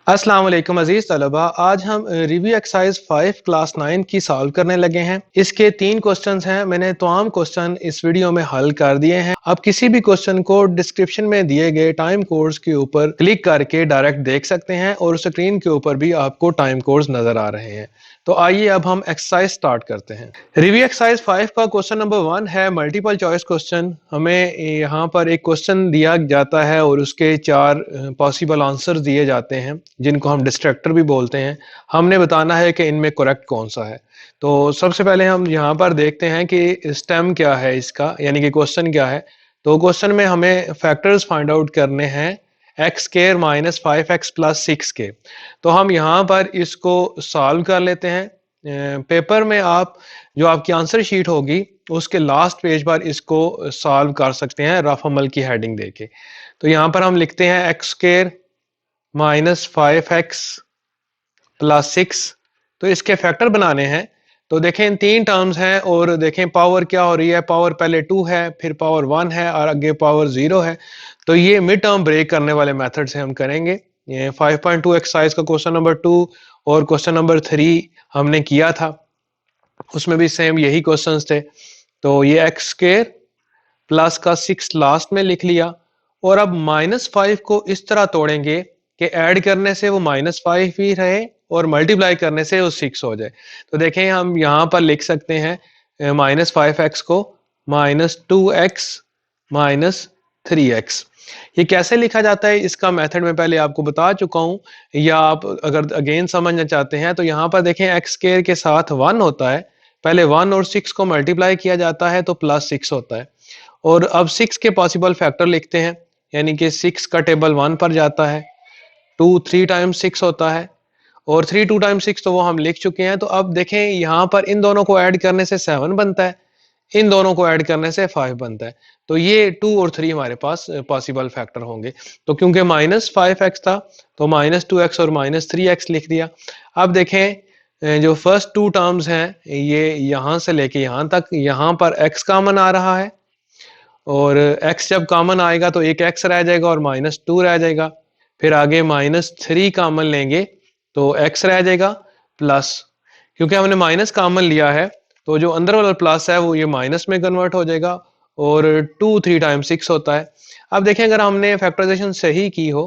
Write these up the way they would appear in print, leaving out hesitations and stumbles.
अस्सलाम वालेकुम अजीज तलबा। आज हम रिव्यू एक्सरसाइज 5 क्लास 9 की सॉल्व करने लगे हैं। इसके 3 क्वेश्चंस हैं। मैंने तमाम क्वेश्चन इस वीडियो में हल कर दिए हैं। आप किसी भी क्वेश्चन को डिस्क्रिप्शन में दिए गए टाइम कोड्स के ऊपर क्लिक करके डायरेक्ट देख सकते हैं और स्क्रीन के ऊपर भी आपको टाइम कोड्स नजर आ रहे हैं। तो आइए अब हम एक्सरसाइज स्टार्ट करते हैं। रिव्यू एक्सरसाइज 5 का क्वेश्चन नंबर 1 है मल्टीपल चॉइस क्वेश्चन। हमें यहाँ पर एक क्वेश्चन दिया जाता है और उसके 4 पॉसिबल आंसर्स दिए जाते हैं जिनको हम डिस्ट्रैक्टर भी बोलते हैं। हमने बताना है कि इनमें करेक्ट कौन सा है। तो सबसे पहले हम यहाँ पर देखते हैं कि स्टेम क्या है इसका, यानी कि क्वेश्चन क्या है। तो क्वेश्चन में हमें फैक्टर्स फाइंड आउट करने हैं x square minus 5x plus 6 के। तो हम यहाँ पर इसको सॉल्व कर लेते हैं। पेपर में आप जो आपकी आंसर शीट होगी उसके लास्ट पेज पर इसको सॉल्व कर सकते हैं रफ अमल की हेडिंग देके। तो यहाँ पर हम लिखते हैं x square minus 5x plus 6। तो इसके फैक्टर बनाने हैं। तो देखें इन 3 टर्म्स हैं और देखें पावर क्या हो रही है। पावर पहले 2 है, फिर पावर 1 है और आगे पावर 0 है। तो ये मिड टर्म ब्रेक करने वाले मेथड से हम करेंगे। ये 5.2 एक्सरसाइज का क्वेश्चन नंबर 2 और क्वेश्चन नंबर 3 हमने किया था, उसमें भी सेम यही क्वेश्चंस थे। तो ये एक्स स्क्वायर प्लस का 6 लास्ट में लिख लिया और अब -5 को इस तरह तोड़ेंगे कि ऐड करने से वो -5 ही रहे और मल्टीप्लाई करने से वो 6 हो जाए। तो देखें हम यहाँ पर लिख सकते हैं -5x को -2x -3x। ये कैसे लिखा जाता है इसका मेथड मैं पहले आपको बता चुका हूँ, या आप अगर अगेन समझना चाहते हैं तो यहाँ पर देखें एक्स स्क्वायर के साथ 1 होता है। पहले 1 और 6 को मल्टीप्लाई किया जाता है तो +6 होता है। और अब 6 के पॉसिबल फैक्टर लिखते हैं, यानी कि 6 का टेबल 1 पर जाता है। 2 3 टाइम्स 6 होता है और 3 2 टाइम्स 6 तो वो हम लिख चुके हैं। तो अब देखें यहाँ पर इन दोनों को ऐड करने से 7 बनता है, इन दोनों को ऐड करने से 5 बनता है। तो ये 2 और 3 हमारे पास पॉसिबल फैक्टर होंगे। तो क्योंकि -5x था तो -2x और -3x लिख दिया। अब देखें जो फर्स्ट 2 टर्म्स हैं ये यहाँ से लेके यहाँ तक, यहाँ पर x कॉमन आ रहा है और x जब कॉमन आएगा तो एक x रह जाएगा और -2 रह जाएगा। फिर आगे -3 कॉमन लेंगे तो x रह जाएगा प्लस, क्योंकि हमने माइनस कॉमन लिया है तो जो अंदर वाला प्लस है वो ये माइनस में कन्वर्ट हो जाएगा और 2 3 टाइम्स 6 होता है। अब देखें अगर हमने फैक्टराइजेशन सही की हो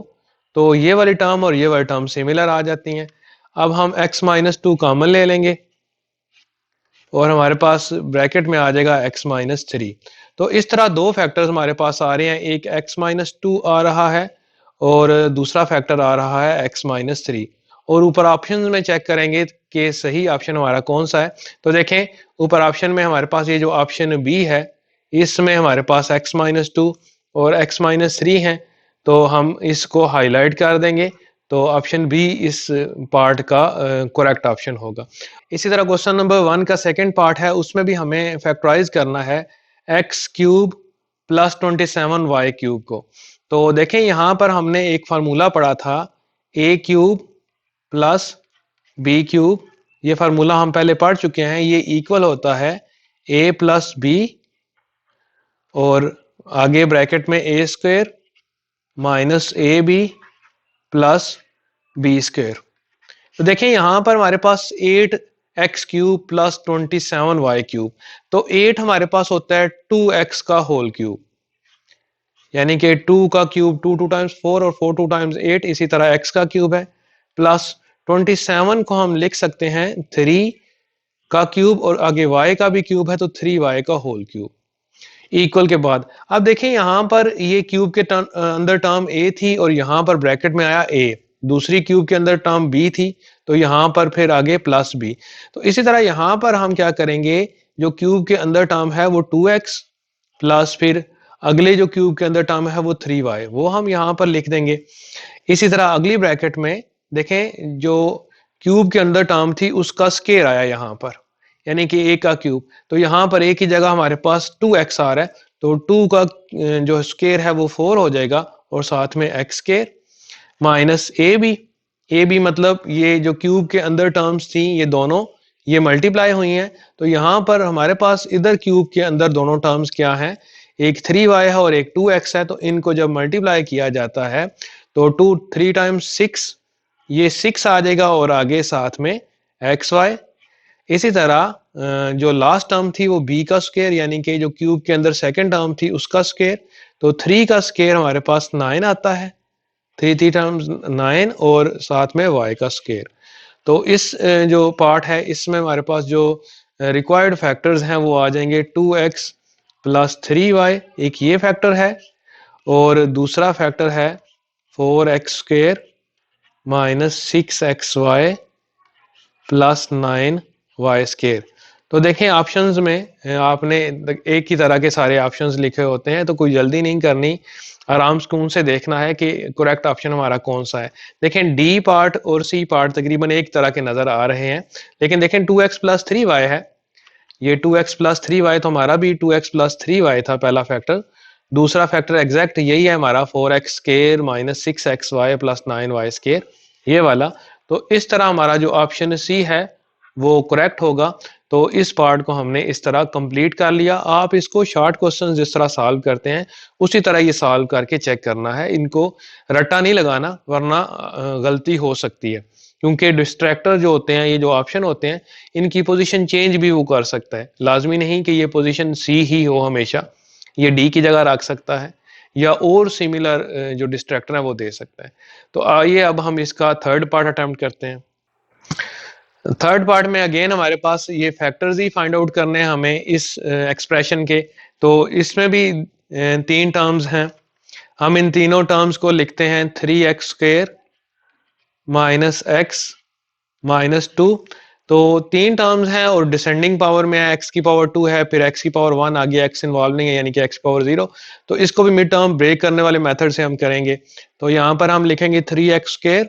तो ये वाली टर्म और ये वाली टर्म सिमिलर आ जाती हैं। अब हम x -2 कॉमन ले लेंगे और हमारे पास ब्रैकेट में आ जाएगा x -3। तो इस तरह 2 फैक्टर्स हमारे पास आ रहे हैं, एक x -2 आ रहा है और दूसरा फैक्टर आ रहा है x -3। और ऊपर ऑप्शन में चेक करेंगे कि सही ऑप्शन हमारा कौन सा है। तो देखें ऊपर ऑप्शन में हमारे पास ये जो ऑप्शन बी है इसमें हमारे पास x -2 और x -3 है। तो हम इसको हाईलाइट कर देंगे तो ऑप्शन बी इस पार्ट का करेक्ट ऑप्शन होगा। इसी तरह क्वेश्चन नंबर 1 का सेकंड पार्ट है, उसमें भी हमें फैक्टराइज करना है एक्स क्यूब प्लस 27y³ को। तो देखें यहाँ पर हमने एक फार्मूला पढ़ा था a³ प्लस b³। ये फार्मूला हम पहले पढ़ चुके हैं। ये इक्वल होता है a प्लस b और आगे ब्रैकेट में a² minus ab plus b²। तो देखें यहाँ पर हमारे पास 8x³ प्लस 27y³। तो 8 हमारे पास होता है 2x का होल क्यूब, यानी कि 2 का क्यूब 2 2 टाइम्स 4 और 4 2 टाइम्स 8। इसी तरह x का क्यूब है प्लस 27 को हम लिख सकते हैं 3 का क्यूब और आगे y का भी क्यूब है तो 3y का होल क्यूब इक्वल के बाद। अब देखें यहाँ पर ये क्यूब के अंदर टर्म a थी और यहाँ पर ब्रैकेट में आया a, दूसरी क्यूब के अंदर टर्म b थी तो यहाँ पर फिर आगे प्लस b। तो इसी तरह यहाँ पर हम क्या करेंगे, जो क्यूब के अंदर टर्म है वो 2x प्लस फिर अगले जो क्यूब के अंदर टर्म है वो 3y, वो हम यहाँ पर लिख देंगे। इसी तरह अगली ब्रैकेट में देखें जो क्यूब के अंदर टर्म थी उसका स्क्वायर आया यहाँ पर, यानी कि a का क्यूब। तो यहाँ पर a की जगह हमारे पास 2x आ रहा है तो 2 का जो स्क्वायर है वो 4 हो जाएगा और साथ में x² माइनस ए बी मतलब ये जो क्यूब के अंदर टर्म्स थी ये दोनों ये मल्टीप्लाई हुई हैं। तो यहाँ पर हमारे पास इधर क्यूब के अंदर दोनों टर्म्स क्या हैं, एक 3y है और एक 2x है। तो इनको जब मल्टीप्लाई किया जाता है तो 2 3 टाइम्स 6 ये 6 आ जाएगा और आगे साथ में एक्स वाई। इसी तरह जो लास्ट टर्म थी वो बी का स्क्वायर, यानी कि जो क्यूब के अंदर सेकंड टर्म थी उसका स्क्वायर। तो 3 का स्क्वायर हमारे पास 9 आता है, 3 टर्म्स 9 और साथ में y का स्क्वायर। तो इस जो पार्ट है इसमें हमारे पास जो रिक्वायर्ड फैक्टर्स हैं वो आ जाएंगे 2x प्लस 3y, एक ये फैक्टर है, और दूसरा फैक्टर है 4x square minus 6xy plus 9y square. तो देखें ऑप्शंस में आपने एक ही तरह के सारे ऑप्शंस लिखे होते हैं, तो कोई जल्दी नहीं करनी, आराम सुकून से देखना है कि करेक्ट ऑप्शन हमारा कौन सा है। देखें डी पार्ट और सी पार्ट तकरीबन एक तरह के नजर आ रहे हैं, लेकिन देखें 2x प्लस 3y है, ये 2x प्लस 3y तो हमारा भी 2x प्लस 3y था पहला फैक्टर। दूसरा फैक्टर एग्जैक्ट यही है हमारा 4x square minus 6xy plus 9y square, ये वाला। तो इस तरह हमारा जो ऑप्शन सी है वो करेक्ट होगा। तो इस पार्ट को हमने इस तरह कंप्लीट कर लिया। आप इसको शॉर्ट क्वेश्चन जिस तरह सॉल्व करते हैं उसी तरह ये सॉल्व करके चेक करना है, इनको रट्टा नहीं लगाना वरना गलती हो सकती है, क्योंकि डिस्ट्रैक्टर जो होते हैं, ये जो ऑप्शन होते हैं, इनकी पोजीशन चेंज भी वो कर सकता है। लाजमी नहीं कि ये पोजीशन सी ही हो हमेशा, ये डी की जगह रख सकता है या और सिमिलर जो डिस्ट्रैक्टर है वो दे सकता है। तो आइए अब हम इसका थर्ड पार्ट अटेम्प्ट करते हैं। थर्ड पार्ट में अगेन हमारे पास ये फैक्टर्स ही फाइंड आउट करने हैं हमें इस एक्सप्रेशन के। तो इसमें भी 3 टर्म्स हैं, हम इन तीनों टर्म्स को लिखते हैं 3x square minus x minus 2। तो 3 टर्म्स हैं और डिसेंडिंग पावर में है, x की पावर 2 है, फिर x की पावर 1 आ गया, x इन्वॉल्व नहीं है यानी कि x पावर 0। तो इसको भी मिड टर्म ब्रेक करने वाले मेथड से हम करेंगे। तो यहाँ पर हम लिखेंगे 3x स्क्वायर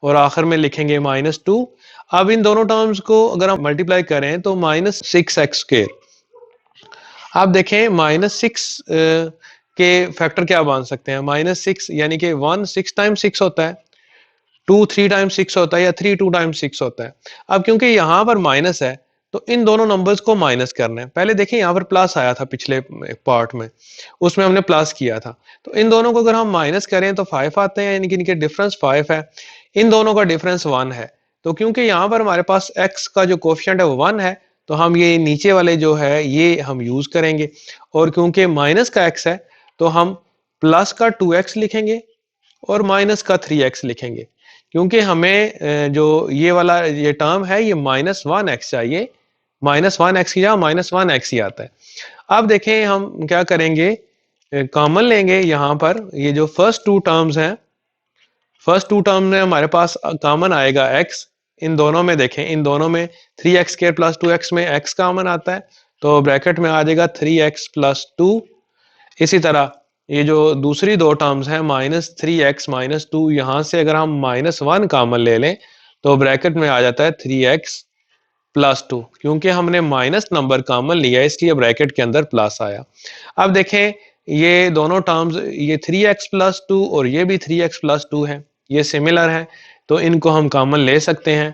और आखिर में लिखेंगे माइनस 2। अब इन दोनों टर्म्स को अगर हम मल्टीप्लाई करें तो माइनस 6x स्क्वायर। आप देखें माइनस 6 के फैक्टर क्या बन सकते हैं, माइनस 6 यानी कि 1 6 टाइम्स 6 होता है, 2 3 टाइम्स 6 होता है, या 3 2 टाइम्स 6 होता है। अब क्योंकि यहाँ पर माइनस है तो इन दोनों नंबर्स को माइनस करना है। पहले देखिए यहाँ पर प्लस आया था पिछले पार्ट में, उसमें हमने प्लस किया था। तो इन दोनों को अगर हम माइनस करें तो 5 आते हैं, यानी कि इनके डिफरेंस 5 है, इन दोनों का डिफरेंस 1 है। तो क्योंकि यहाँ पर हमारे पास x का जो कोफिशिएंट है वो 1 है, तो हम ये नीचे वाले जो है ये हम यूज करेंगे, और क्योंकि माइनस का x है तो हम प्लस का 2x लिखेंगे और माइनस का 3x लिखेंगे, क्योंकि हमें जो ये वाला ये टर्म है ये -1x चाहिए, -1x की जगह -1x ही आता है। अब देखें हम क्या करेंगे, कॉमन लेंगे यहाँ पर, ये जो फर्स्ट 2 टर्म्स हैं, फर्स्ट 2 टर्म में हमारे पास कॉमन आएगा x। इन दोनों में देखें, इन दोनों में 3x स्क्वायर प्लस 2x में x कॉमन आता है, तो ब्रैकेट में आ जाएगा 3x प्लस 2। इसी तरह ये जो दूसरी 2 टर्म्स हैं -3x माइनस 2, यहां से अगर हम -1 कॉमन ले लें तो ब्रैकेट में आ जाता है 3x प्लस 2। क्योंकि हमने माइनस नंबर कॉमन लिया इसलिए ब्रैकेट के अंदर प्लस आया। अब देखें ये दोनों टर्म्स, ये 3x प्लस 2 और ये भी 3x प्लस 2 है, ये सिमिलर है, तो इनको हम कॉमन ले सकते हैं।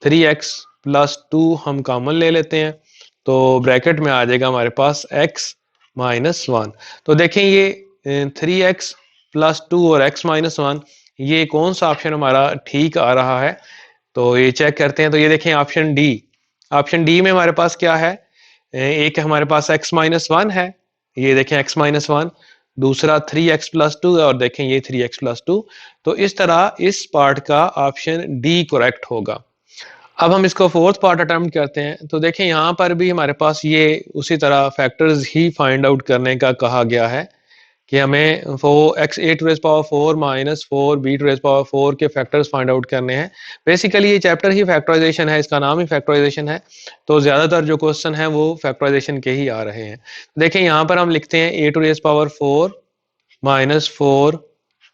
3x प्लस 2 हम कॉमन ले लेते हैं, तो ब्रैकेट में आ जाएगा हमारे पास x माइनस 1। तो देखें ये 3x प्लस 2 और x माइनस 1, ये कौन सा ऑप्शन हमारा ठीक आ रहा है, तो ये चेक करते हैं। तो ये देखें ऑप्शन डी, ऑप्शन डी में हमारे पास क्या है, एक हमारे पास x माइनस 1 है, ये देखें x माइनस 1, दूसरा 3x प्लस 2 और देखें ये 3x प्लस 2। तो इस तरह इस पार्ट का ऑप्शन डी करेक्ट होगा। अब हम इसको फोर्थ पार्ट अटेम्प्ट करते हैं। तो देखें यहाँ पर भी हमारे पास ये उसी तरह फैक्टर्स ही फाइंड आउट करने का कहा गया है कि हमें x a to raise power 4 minus 4 b to raise power 4 के फैक्टर्स फाइंड आउट करने हैं। बेसिकली ये चैप्टर ही फैक्टराइजेशन है, इसका नाम ही फैक्टराइजेशन है, तो ज़्यादातर जो क्वेश्चन है वो फैक्टराइजेशन के ही आ रहे हैं। देखें यहाँ पर हम लिखते हैं a to raise power 4 minus 4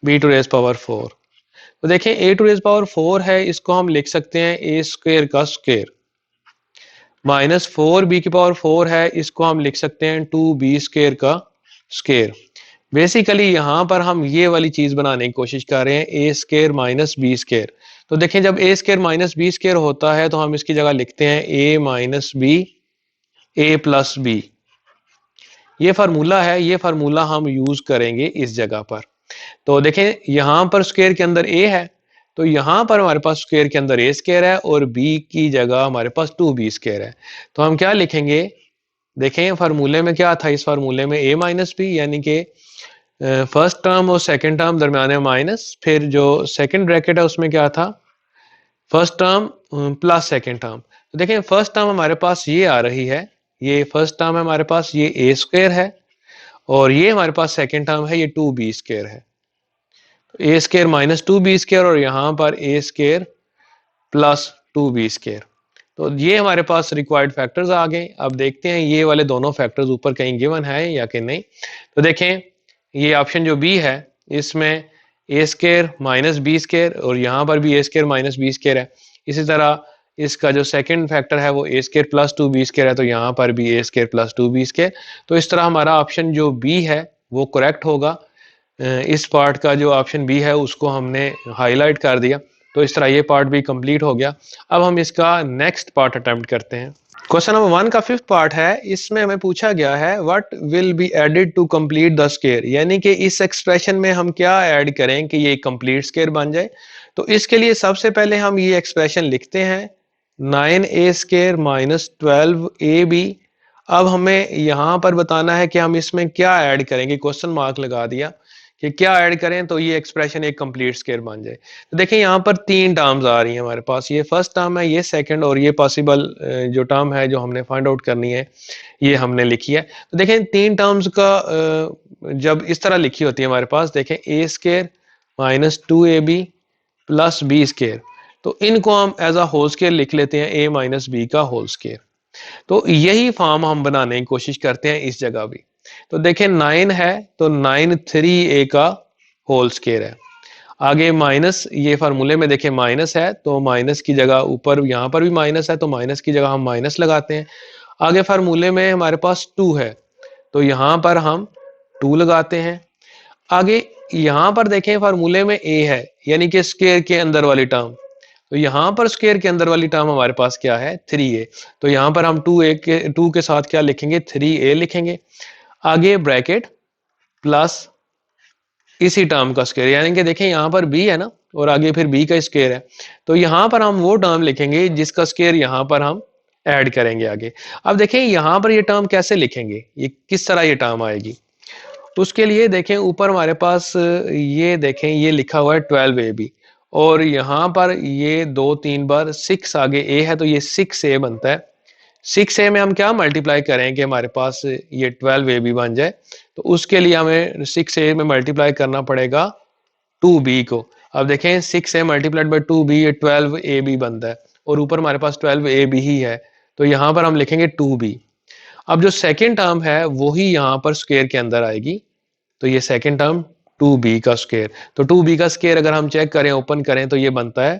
b to raise power 4। तो देखें a टू रेज़ पावर 4 है, इसको हम लिख सकते हैं a स्क्वायर का स्क्वायर, माइनस 4 b की पावर 4 है, इसको हम लिख सकते हैं 2b स्क्वायर का स्क्वायर। बेसिकली यहाँ पर हम ये वाली चीज बनाने की कोशिश कर रहे हैं, ए स्क्वायर माइनस बी स्क्वायर। तो देखें जब ए स्क्वायर माइनस बी स्क्वायर होता है तो हम इसकी जगह लिखते हैं ए minus b a plus b. ये फार्मूला है, ये फार्मूला हम यूज करेंगे इस जगह पर। तो देखें यहाँ पर स्क्वायर के अंदर ए है, तो यहाँ पर हमारे पास स्क्वायर के अंदर ए स्क्वायर है और बी की जगह हमारे पास 2b स्क्वायर है। तो हम क्या लिखेंगे, देखें फार्मूले में क्या था, इस फार्मूले में a माइनस बी यानी कि फर्स्ट टर्म और सेकंड टर्म दरमियान में माइनस, फिर जो सेकंड ब्रैकेट है उसमें क्या था, first term plus second term. तो देखें फर्स्ट टर्म हमारे पास ये आ रही है, ये फर्स्ट टर्म है हमारे पास, ये ए स्क्वायर है, और ये हमारे पास सेकंड टर्म है, ये 2b स्क्वायर है। तो ए स्क्वायर माइनस 2b स्क्वायर और यहाँ पर ए स्क्वायर प्लस 2b स्क्वायर। तो ये हमारे पास रिक्वायर्ड फैक्टर्स आ गए। अब देखते हैं ये वाले दोनों फैक्टर्स ऊपर कहीं गिवन है या कि नहीं। तो देखें ये ऑप्शन जो बी है इसमें ए स्क्वायर माइनस बी स्क्वायर और यहाँ पर भी ए स्क्वायर माइनस बी स्क्वायर है। इसी तरह इसका जो सेकंड फैक्टर है वो ए स्क्वायर प्लस 2b स्क्वायर है, तो यहाँ पर भी ए स्क्वायर प्लस 2b स्क्वायर। तो इस तरह हमारा ऑप्शन जो बी है वो करेक्ट होगा। इस पार्ट का जो ऑप्शन बी है उसको हमने हाईलाइट कर दिया। तो इस तरह ये पार्ट भी कंप्लीट हो गया। अब हम इसका नेक्स्ट पार्ट अटेम्प्ट करते हैं। क्वेश्चन नंबर 1 का फिफ्थ पार्ट है। इसमें हमें पूछा गया है what will be added to complete the square, यानी कि इस एक्सप्रेशन में हम क्या ऐड करें कि ये कंप्लीट स्क्वायर बन जाए। तो इसके लिए सबसे पहले हम ये एक्सप्रेशन लिखते हैं 9a स्क्वायर माइनस 12ab। अब हमें यहाँ पर बताना है कि हम इसमें क्या ऐड करेंगे, क्वेश्चन मार्क लगा दिया कि क्या ऐड करें तो ये एक्सप्रेशन एक कंप्लीट स्क्वायर बन जाए। तो देखिए यहाँ पर 3 टर्म्स आ रही हैं हमारे पास, ये फर्स्ट टर्म है, ये सेकंड और ये पॉसिबल जो टर्म है जो हमने फाइंड आउट करनी है ये हमने लिखी है। तो देखें 3 टर्म्स का जब इस तरह लिखी होती है हमारे पास, देखें A square minus 2ab plus B square, तो इनको हम एज अ होल स्क्वायर लिख लेते हैं a माइनस बी का होल स्क्वायर। तो यही फॉर्म हम बनाने की कोशिश करते हैं इस जगह भी। तो देखें 9 है तो 9 3a का होल स्क्वायर है। आगे माइनस, ये फार्मूले में देखें माइनस है तो माइनस की जगह ऊपर यहाँ पर भी माइनस है तो माइनस की जगह हम माइनस लगाते हैं। आगे फार्मूले में हमारे पास 2 है तो यहाँ पर हम 2 लगाते हैं। आगे यहाँ पर देखें फार्मूले में a है यानी कि स्क्वायर के अंदर वाली टर्म, तो यहाँ पर स्क्वायर के अंदर वाली टर्म हमारे पास क्या है 3a, तो यहाँ पर हम 2 के साथ क्या लिखेंगे 3a लिखेंगे। आगे ब्रैकेट प्लस इसी टर्म का स्क्वायर, यानी कि देखें यहाँ पर b है ना और आगे फिर b का स्क्वायर है, तो यहाँ पर हम वो टर्म लिखेंगे जिसका स्क्वायर यहाँ पर हम ऐड करेंगे आगे। अब देखें यहाँ पर ये टर्म कैसे लिखेंगे, ये किस तरह ये टर्म आएगी। तो उसके लिए देखें ऊपर हमारे पास ये देखें ये लिखा हुआ है 12ab और यहाँ पर ये 2-3 बार 6 आगे a है तो ये 6a बनता है। 6a में हम क्या मल्टीप्लाई करें कि हमारे पास ये 12ab बन जाए, तो उसके लिए हमें 6a में मल्टीप्लाई करना पड़ेगा 2b को। अब देखें 6a मल्टीप्लाइड बाई 2b ये 12ab बनता है और ऊपर हमारे पास 12ab ही है तो यहाँ पर हम लिखेंगे 2b। अब जो सेकेंड टर्म है वही यहाँ पर स्क्वायर के अंदर आएगी, तो ये सेकेंड टर्म 2b का स्क्वायर, तो 2b का स्क्वायर अगर हम चेक करें ओपन करें तो ये बनता है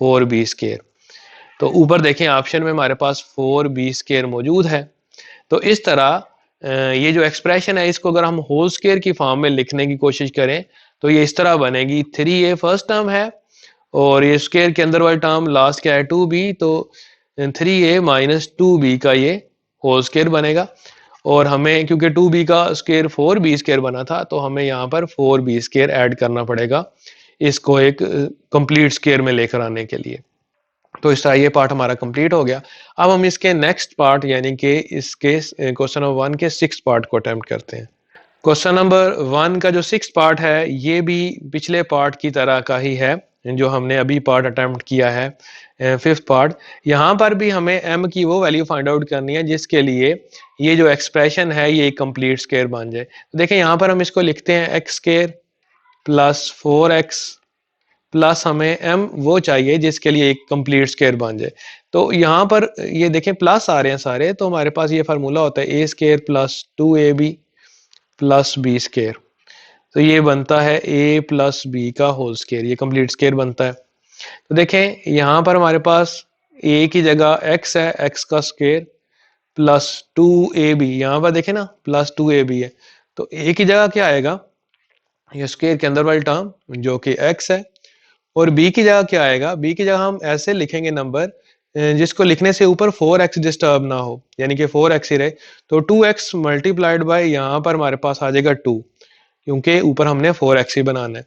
4b स्क्वायर। तो ऊपर देखें ऑप्शन में हमारे पास 4b स्क्वायर मौजूद है। तो इस तरह ये जो एक्सप्रेशन है इसको अगर हम होल स्क्वायर की फॉर्म में लिखने की कोशिश करें तो ये इस तरह बनेगी 3a फर्स्ट टर्म है और ये स्क्वायर के अंदर वाली टर्म लास्ट क्या है 2b, तो 3a माइनस 2b का ये होल स्क्वायर बनेगा। और हमें क्योंकि 2b का स्क्वायर 4b स्क्वायर बना था तो हमें यहाँ पर 4b स्क्वायर ऐड करना पड़ेगा इसको एक कंप्लीट स्क्वायर में लेकर आने के लिए। तो इस तरह ये पार्ट हमारा कंप्लीट हो गया। अब हम इसके नेक्स्ट पार्ट यानी कि इसके क्वेश्चन नंबर 1 के 6th पार्ट को अटेम्प्ट करते हैं। क्वेश्चन नंबर 1 का जो 6th पार्ट है ये भी पिछले पार्ट की तरह का ही है जो हमने अभी पार्ट अटेम्प्ट किया है 5th पार्ट। यहाँ पर भी हमें m की वो वैल्यू फाइंड आउट करनी है जिसके लिए ये जो एक्सप्रेशन है ये कंप्लीट स्क्वायर बन जाए। देखें यहाँ पर हम इसको लिखते हैं x square plus 4x plus हमें m वो चाहिए जिसके लिए एक कंप्लीट स्क्वायर बन जाए। तो यहाँ पर ये देखें प्लस आ रहे हैं सारे, तो हमारे पास ये फार्मूला होता है a square plus 2ab plus b square, तो ये बनता है a प्लस b का होल स्क्वायर, ये कंप्लीट स्क्वायर बनता है। तो देखें यहाँ पर हमारे पास a की जगह x है, x का स्क्वायर प्लस 2ab, यहाँ पर देखें ना प्लस 2ab है तो a की जगह क्या आएगा ये स्क्वायर के अंदर वाली टर्म जो कि x है, और b की जगह क्या आएगा, b की जगह हम ऐसे लिखेंगे नंबर जिसको लिखने से ऊपर 4x डिस्टर्ब ना हो यानी कि 4x ही रहे, तो 2x मल्टीप्लाइड बाय यहाँ पर हमारे पास आ जाएगा 2 क्योंकि ऊपर हमने 4x ही बनाना है।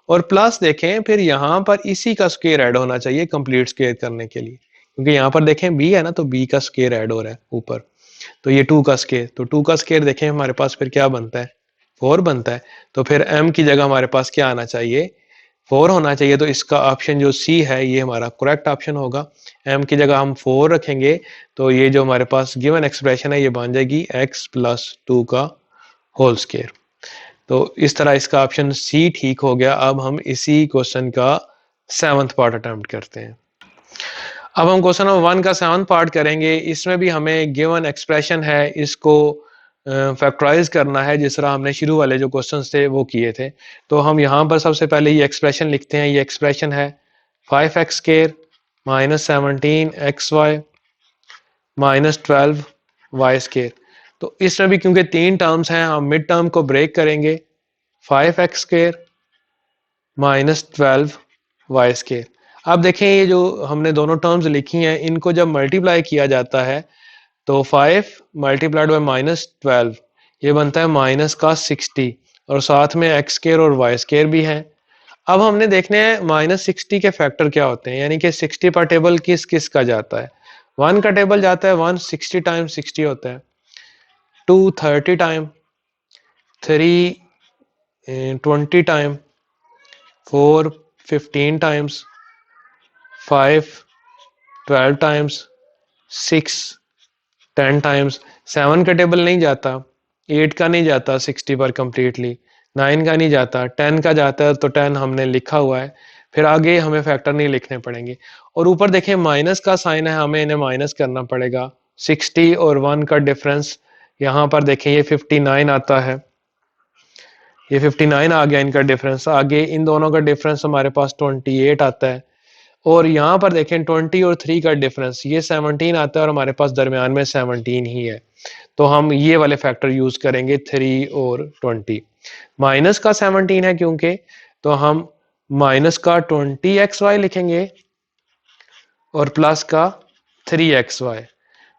और प्लस देखें फिर यहाँ पर इसी का स्क्वायर ऐड होना चाहिए कंप्लीट स्क्वायर करने के लिए, क्योंकि यहाँ पर देखें b है ना, तो b का स्क्वायर ऐड हो रहा है ऊपर, तो ये 2 का स्क्वायर, तो 2 का स्क्वायर देखें हमारे पास फिर क्या बनता है, 4 बनता है। तो फिर m की जगह हमारे पास क्या आना चाहिए, 4 होना चाहिए। तो इसका ऑप्शन जो सी है ये हमारा करेक्ट ऑप्शन होगा। m की जगह हम 4 रखेंगे तो ये जो हमारे पास गिवन एक्सप्रेशन है ये बन जाएगी x प्लस 2 का होल स्क्वायर। तो इस तरह इसका ऑप्शन सी ठीक हो गया। अब हम इसी क्वेश्चन का 7th पार्ट अटेम्प्ट करते हैं। अब हम क्वेश्चन नंबर 1 का 7th पार्ट करेंगे। इसमें भी हमें गिवन एक्सप्रेशन है, इसको फैक्टराइज करना है जिस तरह हमने शुरू वाले जो क्वेश्चंस थे वो किए थे। तो हम यहाँ पर सबसे पहले ये एक्सप्रेशन लिखते हैं। ये एक्सप्रेशन है 5x square minus 17xy minus 12y square. तो इसमें भी क्योंकि 3 टर्म्स हैं हम मिड टर्म को ब्रेक करेंगे, 5x square minus 12y square. अब देखें ये जो हमने दोनों टर्म्स लिखी हैं इनको जब मल्टीप्लाई किया जाता है तो 5 मल्टीप्लाइड बाय माइनस 12 ये बनता है माइनस का 60 और साथ में x स्क्वायर और y स्क्वायर भी है। अब हमने देखने हैं माइनस 60 के फैक्टर क्या होते हैं, यानी कि 60 पर टेबल किस किस का जाता है। 1 का टेबल जाता है 1 60 टाइम्स 60 होता है, 2 30 time, 3 20 time, 4 15 times, 5 12 times, 6 10 times. 7 का टेबल नहीं जाता, 8 का नहीं जाता 60 पर कंप्लीटली, 9 का नहीं जाता, 10 का जाता है तो 10 हमने लिखा हुआ है। फिर आगे हमें फैक्टर नहीं लिखने पड़ेंगे। और ऊपर देखें माइनस का साइन है, हमें इन्हें माइनस करना पड़ेगा। 60 और 1 का डिफरेंस यहाँ पर देखें ये 59 आता है, ये 59 आ गया इनका डिफरेंस। आगे इन दोनों का डिफरेंस हमारे पास 28 आता है। और यहाँ पर देखें 20 और 3 का डिफरेंस ये 17 आता है और हमारे पास दरमियान में 17 ही है। तो हम ये वाले फैक्टर यूज करेंगे 3 और 20। माइनस का 17 है क्योंकि, तो हम माइनस का 20xy लिखेंगे और प्लस का 3xy।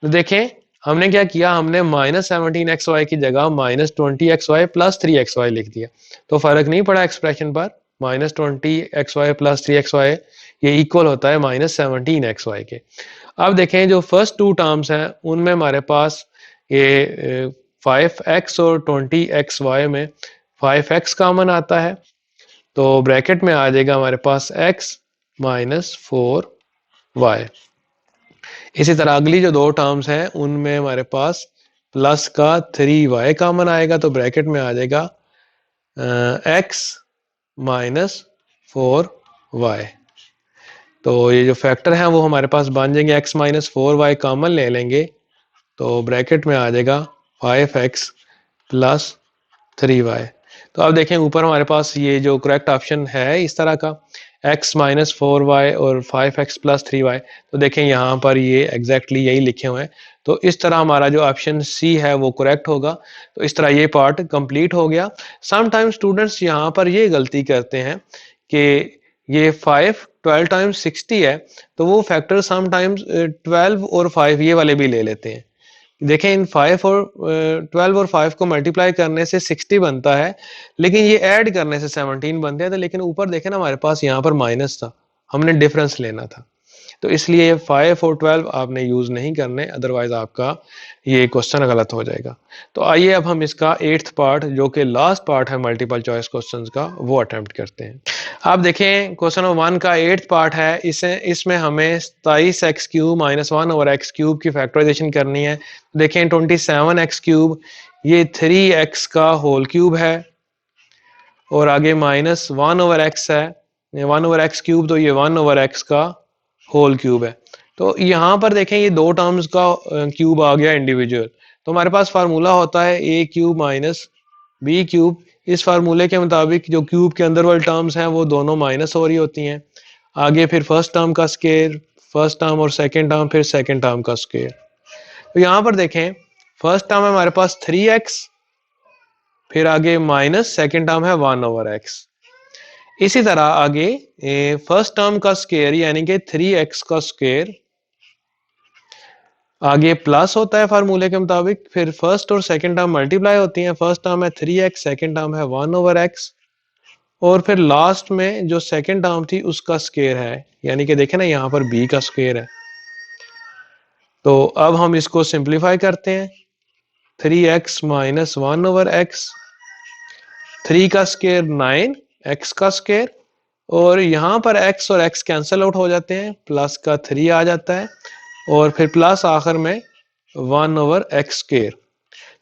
तो देखें हमने क्या किया, हमने माइनस 17xy की जगह माइनस 20xy प्लस 3xy लिख दिया। तो फर्क नहीं पड़ा एक्सप्रेशन पर, माइनस 20xy प्लस 3xy ये इक्वल होता है माइनस 17xy के। अब देखें जो फर्स्ट 2 टर्म्स हैं उनमें हमारे पास ये 5x और 20xy में 5x कॉमन आता है, तो ब्रैकेट में आ जाएगा हमारे पास x माइनस 4y। इसी तरह अगली जो 2 टर्म्स हैं उनमें हमारे पास प्लस का 3y कॉमन आएगा, तो ब्रैकेट में आ जाएगा x माइनस 4y। तो ये जो फैक्टर हैं वो हमारे पास बन जाएंगे, x माइनस 4y कॉमन ले लेंगे तो ब्रैकेट में आ जाएगा 5x प्लस 3y। तो अब देखें ऊपर हमारे पास ये जो करेक्ट ऑप्शन है इस तरह का x माइनस 4y और 5x प्लस 3y। तो देखें यहाँ पर ये एग्जैक्टली यही लिखे हुए हैं। तो इस तरह हमारा जो ऑप्शन सी है वो करेक्ट होगा। तो इस तरह ये पार्ट कंप्लीट हो गया। समटाइम स्टूडेंट्स यहाँ पर ये गलती करते हैं कि ये 5 12 टाइम्स 60 है तो वो फैक्टर समटाइम्स 12 और 5 ये वाले भी ले लेते हैं। देखें इन 5 और 12 और 5 को मल्टीप्लाई करने से 60 बनता है, लेकिन ये ऐड करने से 17 बनते हैं। तो लेकिन ऊपर देखें ना हमारे पास यहाँ पर माइनस था, हमने डिफरेंस लेना था, तो इसलिए 5 और 12 आपने यूज नहीं करने, अदरवाइज आपका ये क्वेश्चन गलत हो जाएगा। तो आइए अब हम इसका 8th पार्ट जो कि लास्ट पार्ट है मल्टीपल चॉइस क्वेश्चंस का वो अटेम्प्ट करते हैं। आप देखें क्वेश्चन नंबर 1 का 8th पार्ट है। इसमें हमें 27x cube minus 1 over x cube की फैक्टराइजेशन करनी है। देखें 27x क्यूब ये 3x का होल क्यूब है और आगे माइनस 1 ओवर एक्स है, 1 ओवर एक्स क्यूब तो ये 1 ओवर एक्स का होल क्यूब है। तो यहाँ पर देखें ये 2 टर्म्स का क्यूब आ गया इंडिविजुअल। तो हमारे पास फार्मूला होता है a cube minus b cube. इस फार्मूले के मुताबिक जो क्यूब के अंदर वाली टर्म्स हैं वो दोनों माइनस हो रही होती हैं। आगे फिर फर्स्ट टर्म का स्क्वायर, फर्स्ट टर्म और सेकंड टर्म, फिर सेकंड टर्म का स्क्वायर। तो यहाँ पर देखें फर्स्ट टर्म है हमारे पास 3x, फिर आगे माइनस सेकंड टर्म है 1 ओवर एक्स। इसी तरह आगे फर्स्ट टर्म का स्क्वायर यानी कि 3x का स्क्वायर आगे प्लस होता है फार्मूले के मुताबिक, फिर फर्स्ट और सेकंड टर्म मल्टीप्लाई होती हैं। फर्स्ट टर्म है 3x, सेकंड टर्म है 1 ओवर एक्स और फिर लास्ट में जो सेकंड टर्म थी उसका स्क्वायर है, यानी कि देखें ना यहाँ पर b का स्क्वायर है। तो अब हम इसको सिंप्लीफाई करते हैं। 3x माइनस 1/x, 3 का स्क्वायर 9, x का स्क्वायर, और यहाँ पर x और x कैंसिल आउट हो जाते हैं, प्लस का 3 आ जाता है, और फिर प्लस आखिर में 1/x स्क्वायर।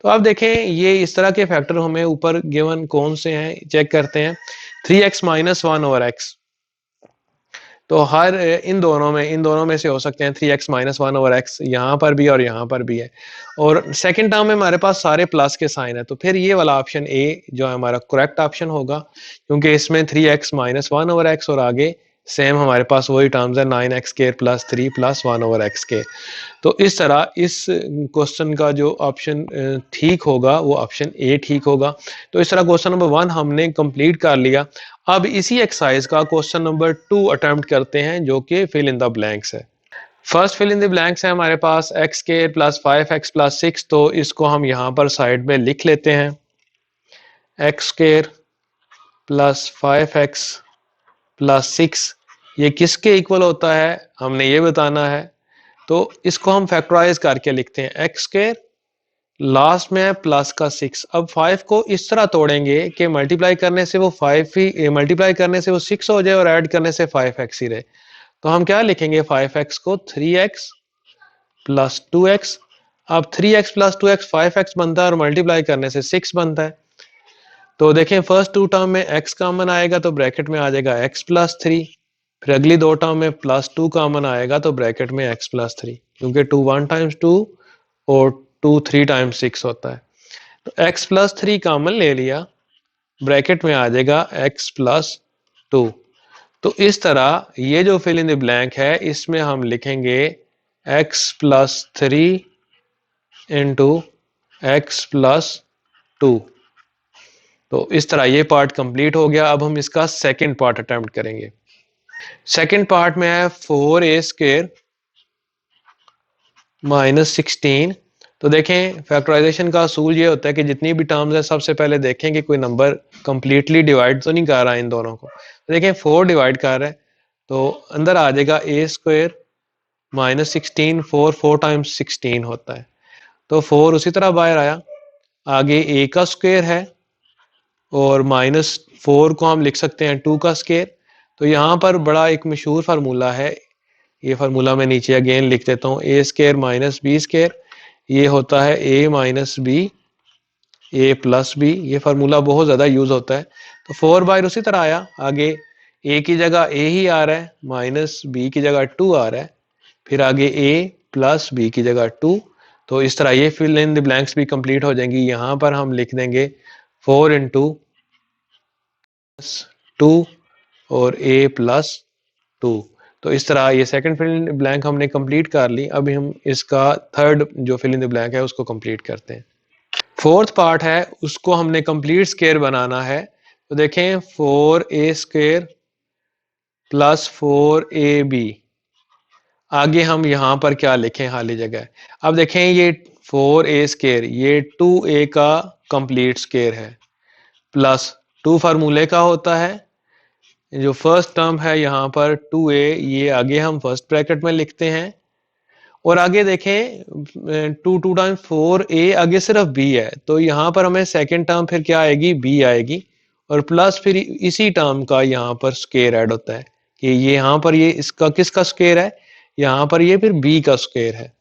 तो आप देखें ये इस तरह के फैक्टर हमें ऊपर गिवन कौन से हैं चेक करते हैं। 3x माइनस 1/x, तो हर इन दोनों में से हो सकते हैं। 3x माइनस 1/x यहाँ पर भी और यहाँ पर भी है, और सेकंड टर्म में हमारे पास सारे प्लस के साइन है, तो फिर ये वाला ऑप्शन ए जो है हमारा करेक्ट ऑप्शन होगा, क्योंकि इसमें 3x माइनस 1/x और आगे सेम हमारे पास वही टर्म्स है 9x square plus 3 plus 1/x के। तो इस तरह इस क्वेश्चन का जो ऑप्शन ठीक होगा वो ऑप्शन ए ठीक होगा। तो इस तरह क्वेश्चन नंबर 1 हमने कंप्लीट कर लिया। अब इसी एक्सरसाइज का क्वेश्चन नंबर 2 अटेम्प्ट करते हैं, जो कि फिल इन द ब्लैंक्स है। First fill in the blanks है हमारे पास X square plus 5x plus 6, तो इसको हम यहाँ पर साइड में लिख लेते हैं। X square plus 5x plus 6 ये किसके इक्वल होता है हमने ये बताना है। तो इसको हम फैक्टराइज करके लिखते हैं। एक्स स्क्वायर लास्ट में है प्लस का 6। अब 5 को इस तरह तोड़ेंगे कि मल्टीप्लाई करने से वो 5 ही मल्टीप्लाई करने से वो 6 हो जाए और ऐड करने से 5x ही रहे। तो हम क्या लिखेंगे 5x को 3x प्लस 2x। अब 3x प्लस 2x 5x बनता है और मल्टीप्लाई करने से 6 बनता है। तो देखें फर्स्ट टू टर्म में x कॉमन आएगा तो ब्रैकेट में आ जाएगा x प्लस 3। फिर अगली दो टर्म में प्लस 2 कॉमन आएगा तो ब्रैकेट में x प्लस 3, क्योंकि 2 1 टाइम्स 2 और 2 3 टाइम्स 6 होता है। तो x प्लस 3 कॉमन ले लिया, ब्रैकेट में आ जाएगा x प्लस 2। तो इस तरह ये जो फिल इन द ब्लैंक है इसमें हम लिखेंगे x plus 3 into x plus 2। तो इस तरह ये पार्ट कंप्लीट हो गया। अब हम इसका सेकंड पार्ट अटेम्प्ट करेंगे। सेकंड पार्ट में है 4a स्क्वायर माइनस 16। तो देखें फैक्टराइजेशन का असूल ये होता है कि जितनी भी टर्म्स है सबसे पहले देखें कि कोई नंबर कंप्लीटली डिवाइड तो नहीं कर रहा है इन दोनों को। तो देखें 4 डिवाइड कर रहा है तो अंदर आ जाएगा a स्क्वायर माइनस 16। 4 टाइम्स 16 होता है, तो 4 उसी तरह बाहर आया। आगे a का स्क्वायर है और माइनस 4 को हम लिख सकते हैं 2 का स्क्वायर। तो यहाँ पर बड़ा एक मशहूर फार्मूला है, ये फार्मूला मैं नीचे अगेन लिख देता हूँ। A square minus b square ये होता है a minus b a plus b. ये फार्मूला बहुत ज़्यादा यूज होता है। तो 4 बाहर उसी तरह आया, आगे a की जगह a ही आ रहा है, माइनस बी की जगह 2 आ रहा है, फिर आगे a प्लस बी की जगह 2। तो इस तरह ये फिल इन द ब्लैंक्स भी कंप्लीट हो जाएंगी। यहाँ पर हम लिख देंगे 4 इंटू 2 और a प्लस 2। तो इस तरह ये second fill in the blank हमने कंप्लीट कर ली। अभी हम इसका थर्ड जो फिल इन द ब्लैंक है उसको कंप्लीट करते हैं। फोर्थ पार्ट है उसको हमने कंप्लीट स्क्वायर बनाना है। तो देखें 4a स्क्वायर प्लस 4ab। आगे हम यहाँ पर क्या लिखें खाली जगह। अब देखें ये 4a स्क्वायर ये 2a का कंप्लीट स्क्वायर है, प्लस 2 फार्मूले का होता है। जो फर्स्ट टर्म है यहाँ पर 2a ये आगे हम फर्स्ट ब्रैकेट में लिखते हैं, और आगे देखें 2 टाइम्स 4a आगे सिर्फ b है, तो यहाँ पर हमें सेकेंड टर्म फिर क्या आएगी b आएगी, और प्लस फिर इसी टर्म का यहाँ पर स्क्वायर ऐड होता है कि ये यहाँ पर ये इसका किसका स्क्वायर है, यहाँ पर ये फिर b का स्क्वायर है।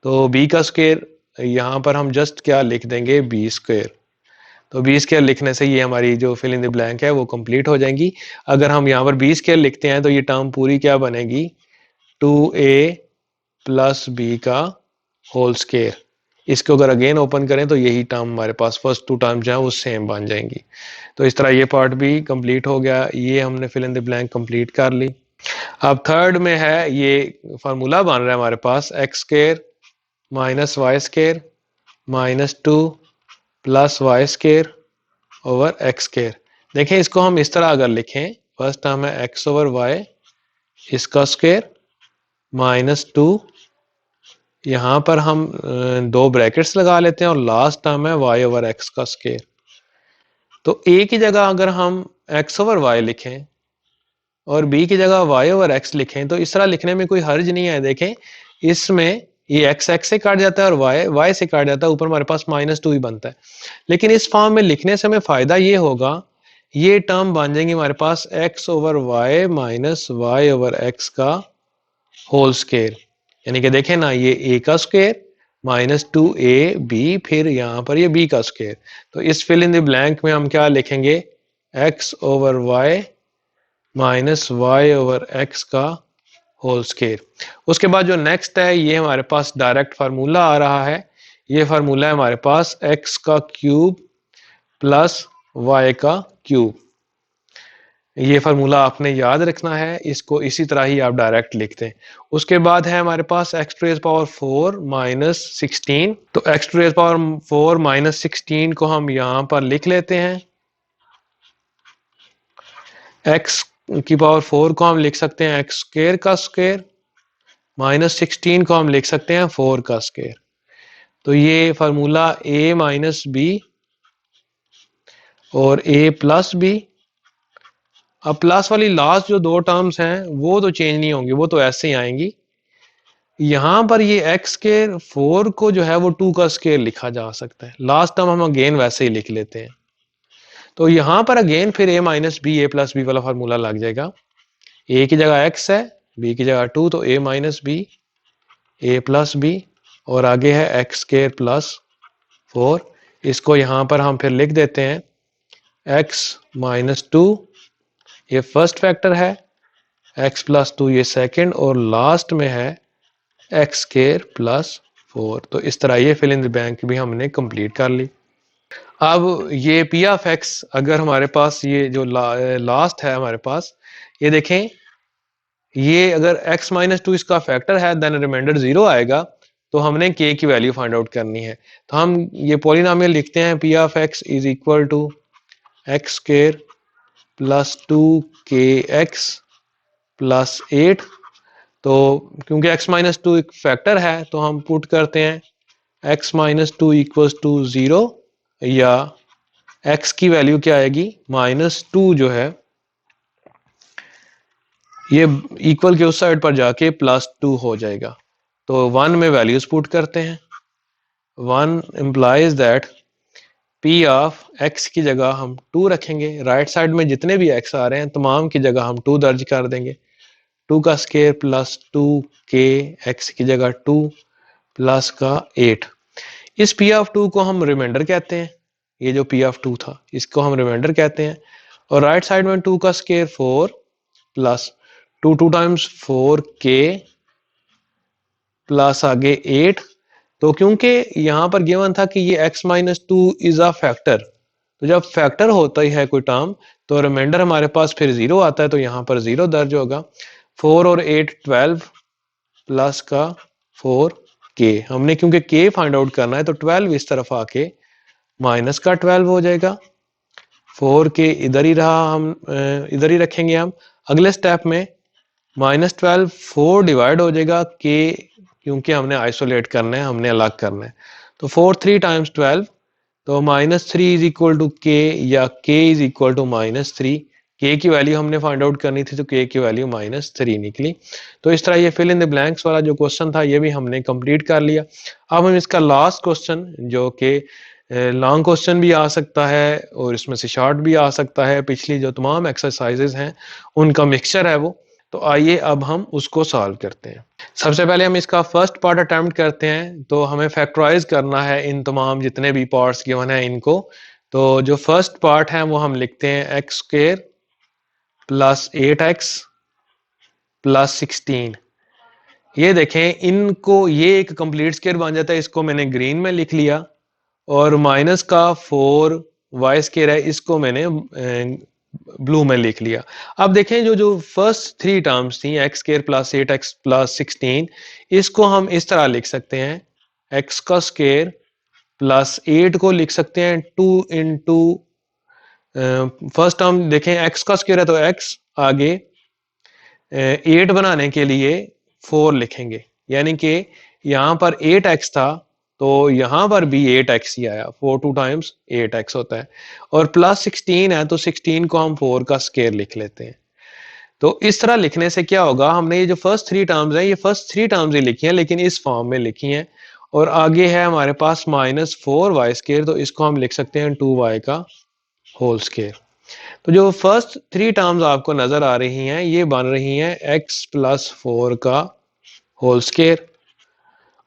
तो b का स्क्वायर यहाँ पर हम जस्ट क्या लिख देंगे b स्क्वायर। तो बी स्क्वायर लिखने से ये हमारी जो फिल इन द ब्लैंक है वो कंप्लीट हो जाएंगी। अगर हम यहाँ पर बी स्क्वायर लिखते हैं तो ये टर्म पूरी क्या बनेगी 2a प्लस बी का होल स्क्वायर। इसको अगर अगेन ओपन करें तो यही टर्म हमारे पास फर्स्ट 2 टर्म जो है वो सेम बन जाएंगी। तो इस तरह ये पार्ट भी कंप्लीट हो गया। ये हमने fill in the blank complete कर ली। अब थर्ड में है ये फार्मूला बन रहा है हमारे पास X square minus Y square minus 2 plus Y square over X square. देखें इसको हम इस तरह अगर लिखें, फर्स्ट टर्म है एक्स ओवर वाई इसका स्क्वायर माइनस 2, यहाँ पर हम दो ब्रैकेट्स लगा लेते हैं और लास्ट टर्म है y ओवर x का स्क्वायर। तो a की जगह अगर हम x ओवर y लिखें और b की जगह y ओवर x लिखें तो इस तरह लिखने में कोई हर्ज नहीं है। देखें इसमें ये x से काट जाता है और y से काट जाता है, ऊपर हमारे पास -2 ही बनता है। लेकिन इस फॉर्म में लिखने से हमें फायदा ये होगा, ये टर्म बन जाएंगी हमारे पास x over y minus y over x का होल स्क्वायर, यानी कि देखें ना ये a का स्क्वायर माइनस 2ab फिर यहाँ पर ये b का स्क्वायर। तो इस फिल इन द ब्लैंक में हम क्या लिखेंगे, x over y minus y over x का होल स्क्वायर। उसके बाद जो नेक्स्ट है ये हमारे पास डायरेक्ट फार्मूला आ रहा है। ये फार्मूला है हमारे पास x का क्यूब प्लस y का क्यूब। ये फार्मूला आपने याद रखना है, इसको इसी तरह ही आप डायरेक्ट लिखते हैं। उसके बाद है हमारे पास x to the power 4 minus 16। तो x to the power 4 minus 16 को हम यहाँ पर लिख लेते हैं। x की पावर 4 को हम लिख सकते हैं x स्क्वायर का स्क्वायर, माइनस 16 को हम लिख सकते हैं 4 का स्क्वायर। तो ये फार्मूला a माइनस बी और a प्लस बी। अब प्लस वाली लास्ट जो दो टर्म्स हैं वो तो चेंज नहीं होंगी, वो तो ऐसे ही आएंगी। यहां पर ये x के 4 को जो है वो 2 का स्क्वायर लिखा जा सकता है। लास्ट टर्म हम अगेन वैसे ही लिख लेते हैं। तो यहां पर अगेन फिर a minus b, a plus b वाला फार्मूला लग जाएगा। a की जगह x है, b की जगह 2, तो a minus b, a plus b और आगे है x स्क्वायर प्लस 4। इसको यहां पर हम फिर लिख देते हैं x माइनस 2, ये फर्स्ट फैक्टर है, x प्लस 2 ये सेकंड और लास्ट में है x स्क्वायर प्लस 4। तो इस तरह ये फिल इन द बैंक भी हमने कंप्लीट कर ली। अब ये p ऑफ x अगर हमारे पास ये जो लास्ट है हमारे पास, ये देखें ये अगर x माइनस 2 इसका फैक्टर है देन रिमाइंडर 0 आएगा। तो हमने k की वैल्यू फाइंड आउट करनी है। तो हम ये पॉलिनोमियल लिखते हैं p of x is equal to x square plus 2kx plus 8। तो क्योंकि x माइनस 2 एक फैक्टर है तो हम पुट करते हैं x माइनस 2 इक्वल्स टू 0, या x की वैल्यू क्या आएगी -2 जो है ये इक्वल के उस साइड पर जाके +2 हो जाएगा। तो 1 में वैल्यूज पुट करते हैं। 1 implies that p of x की जगह हम 2 रखेंगे। राइट साइड में जितने भी x आ रहे हैं तमाम की जगह हम 2 दर्ज कर देंगे। 2 का स्क्वायर प्लस 2k, x की जगह 2 प्लस का 8। इस p ऑफ 2 को हम रिमाइंडर कहते हैं। ये जो p ऑफ 2 था इसको हम रिमाइंडर कहते हैं। और राइट साइड में 2 का square 4 plus 2 times 4k plus आगे 8। तो क्योंकि यहां पर गिवन था कि ये x minus 2 is a factor, तो जब फैक्टर होता ही है कोई टर्म तो रिमाइंडर हमारे पास फिर 0 आता है, तो यहां पर 0 दर्ज होगा। 4 और 8 12 प्लस का 4k। हमने क्योंकि k फाइंड आउट करना है तो 12 इस तरफ आके माइनस का 12 हो जाएगा। 4k इधर ही रहा, हम इधर ही रखेंगे। हम अगले स्टेप में -12 4 डिवाइड हो जाएगा k, क्योंकि हमने आइसोलेट करना है, हमने अलग करना है। तो 4 3 टाइम्स 12, तो -3 इज इक्वल टू k, या k is equal to -3। k की वैल्यू हमने फाइंड आउट करनी थी तो k की वैल्यू -3 निकली। तो इस तरह ये फिल इन द ब्लैंक्स वाला जो क्वेश्चन था ये भी हमने कंप्लीट कर लिया। अब हम इसका लास्ट क्वेश्चन जो कि लॉन्ग क्वेश्चन भी आ सकता है और इसमें से शॉर्ट भी आ सकता है, पिछली जो तमाम एक्सरसाइजेज हैं उनका मिक्सचर है वो। तो आइए अब हम उसको सॉल्व करते हैं। सबसे पहले हम इसका फर्स्ट पार्ट अटेम्प्ट करते हैं। तो हमें फैक्टराइज करना है इन तमाम जितने भी पार्ट्स गिवन है इनको। तो जो फर्स्ट पार्ट है वो हम लिखते हैं x square plus 8x plus 16। ये देखें इनको, ये एक कंप्लीट स्क्वायर बन जाता है, इसको मैंने ग्रीन में लिख लिया। और माइनस का 4y स्क्वायर है, इसको मैंने ब्लू में लिख लिया। अब देखें जो जो फर्स्ट 3 टर्म्स थी x square plus 8x plus 16, इसको हम इस तरह लिख सकते हैं x का स्क्वायर प्लस 8 को लिख सकते हैं 2 इंटू फर्स्ट टर्म देखें x का स्क्वायर है तो x, आगे 8 बनाने के लिए 4 लिखेंगे, यानी कि यहां पर 8x था तो यहाँ पर भी 8x ही आया, 4 2 टाइम्स 8x होता है, और प्लस 16 है तो 16 को हम 4 का स्केयर लिख लेते हैं। तो इस तरह लिखने से क्या होगा, हमने ये जो फर्स्ट थ्री टर्म्स हैं, ये फर्स्ट थ्री टर्म्स ही लिखी हैं लेकिन इस फॉर्म में लिखी हैं, और आगे है हमारे पास -4y², तो इसको हम लिख सकते हैं 2y का होल स्केयर। तो जो फर्स्ट थ्री टर्म्स आपको नजर आ रही हैं, ये बन रही हैं x + 4 का होल स्केयर,